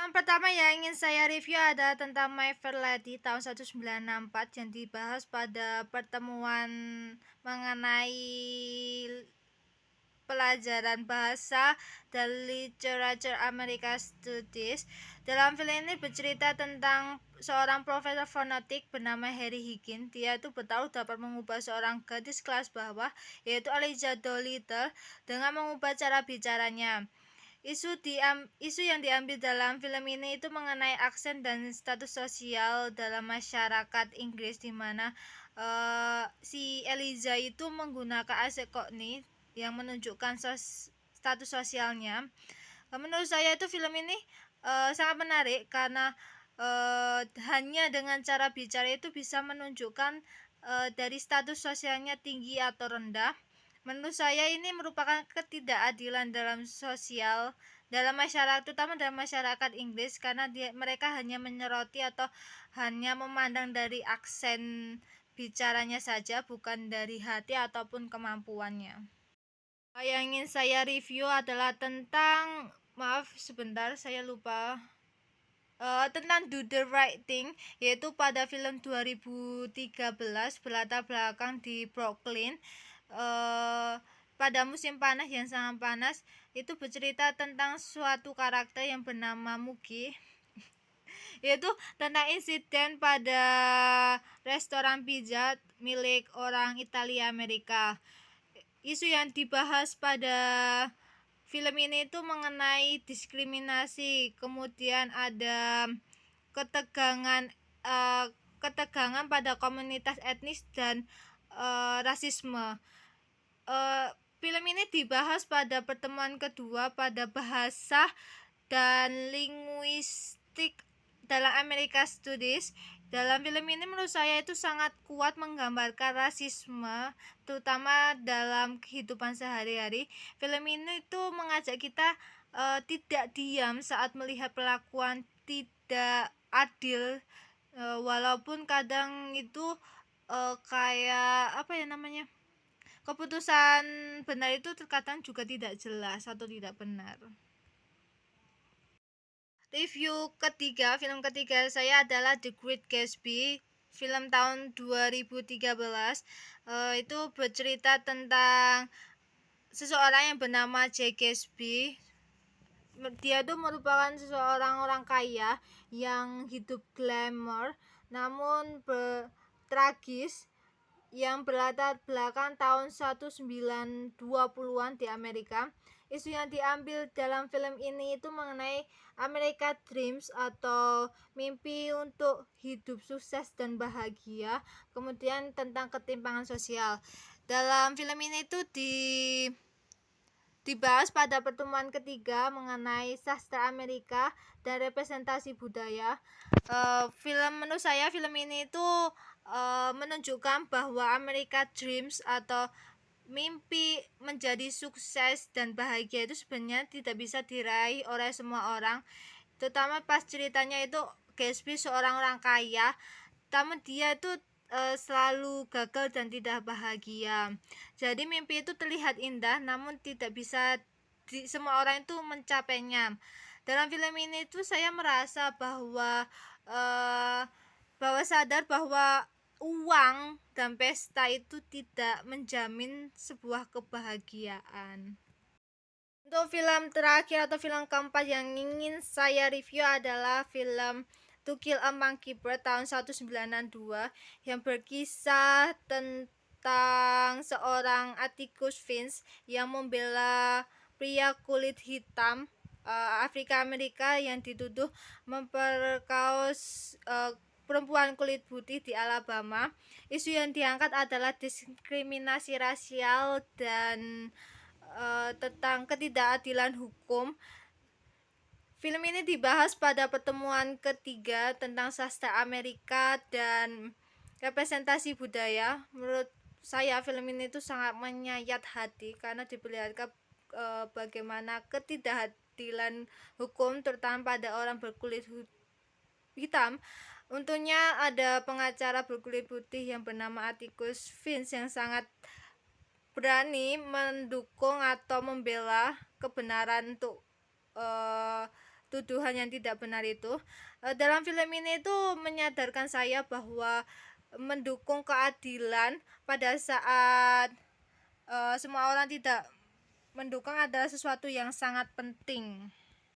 Film pertama yang ingin saya review adalah tentang My Fair Lady tahun 1964 yang dibahas pada pertemuan mengenai pelajaran bahasa dan literature Amerika Studies. Dalam film ini bercerita tentang seorang profesor fonetik bernama Harry Higgins. Dia itu bertaruh dapat mengubah seorang gadis kelas bawah, yaitu Elijah Doolittle, dengan mengubah cara bicaranya. Isu yang diambil dalam film ini itu mengenai aksen dan status sosial dalam masyarakat Inggris, di mana si Eliza itu menggunakan aset Cockney yang menunjukkan status sosialnya. Menurut saya itu film ini sangat menarik karena hanya dengan cara bicara itu bisa menunjukkan dari status sosialnya tinggi atau rendah. Menurut saya ini merupakan ketidakadilan dalam masyarakat, terutama dalam masyarakat Inggris, karena mereka hanya menyoroti atau hanya memandang dari aksen bicaranya saja, bukan dari hati ataupun kemampuannya. Yang ingin saya review adalah tentang, maaf sebentar saya lupa, tentang Do the Right Thing, yaitu pada film 2013 berlatar belakang di Brooklyn. Pada musim panas yang sangat panas, itu bercerita tentang suatu karakter yang bernama Mugi, yaitu tentang insiden pada restoran pizza milik orang Italia Amerika. Isu yang dibahas pada film ini itu mengenai diskriminasi, kemudian ada ketegangan pada komunitas etnis dan rasisme. Film ini dibahas pada pertemuan kedua pada bahasa dan linguistik dalam Amerika Studies. Dalam film ini menurut saya itu sangat kuat menggambarkan rasisme, terutama dalam kehidupan sehari-hari. Film ini itu mengajak kita tidak diam saat melihat perlakuan tidak adil, walaupun kadang itu kayak apa ya namanya, keputusan benar itu terkadang juga tidak jelas atau tidak benar. Film ketiga saya adalah The Great Gatsby, film tahun 2013. Itu bercerita tentang seseorang yang bernama Jack Gatsby. Dia itu merupakan seseorang orang kaya yang hidup glamour namun tragis, yang berlatar belakang tahun 1920-an di Amerika. Isu yang diambil dalam film ini itu mengenai America Dreams atau mimpi untuk hidup sukses dan bahagia, kemudian tentang ketimpangan sosial. Dalam film ini itu dibahas pada pertemuan ketiga mengenai sastra Amerika dan representasi budaya. Menurut saya film ini itu menunjukkan bahwa America Dreams atau mimpi menjadi sukses dan bahagia itu sebenarnya tidak bisa diraih oleh semua orang, terutama pas ceritanya itu Gatsby seorang orang kaya, namun dia itu selalu gagal dan tidak bahagia. Jadi mimpi itu terlihat indah namun tidak bisa semua orang itu mencapainya. Dalam film ini itu saya merasa bahwa sadar bahwa uang dan pesta itu tidak menjamin sebuah kebahagiaan. Untuk film terakhir atau film keempat yang ingin saya review adalah film To Kill a Mockingbird tahun 1992, yang berkisah tentang seorang Atticus Finch yang membela pria kulit hitam Afrika Amerika yang dituduh memperkaos perempuan kulit putih di Alabama. Isu yang diangkat adalah diskriminasi rasial dan tentang ketidakadilan hukum. Film ini dibahas pada pertemuan ketiga tentang sastra Amerika dan representasi budaya. Menurut saya film ini itu sangat menyayat hati karena diperlihatkan bagaimana ketidakadilan hukum terutama pada orang berkulit hitam. Untungnya ada pengacara berkulit putih yang bernama Atticus Finch yang sangat berani mendukung atau membela kebenaran untuk tuduhan yang tidak benar itu. Dalam film ini itu menyadarkan saya bahwa mendukung keadilan pada saat semua orang tidak mendukung adalah sesuatu yang sangat penting.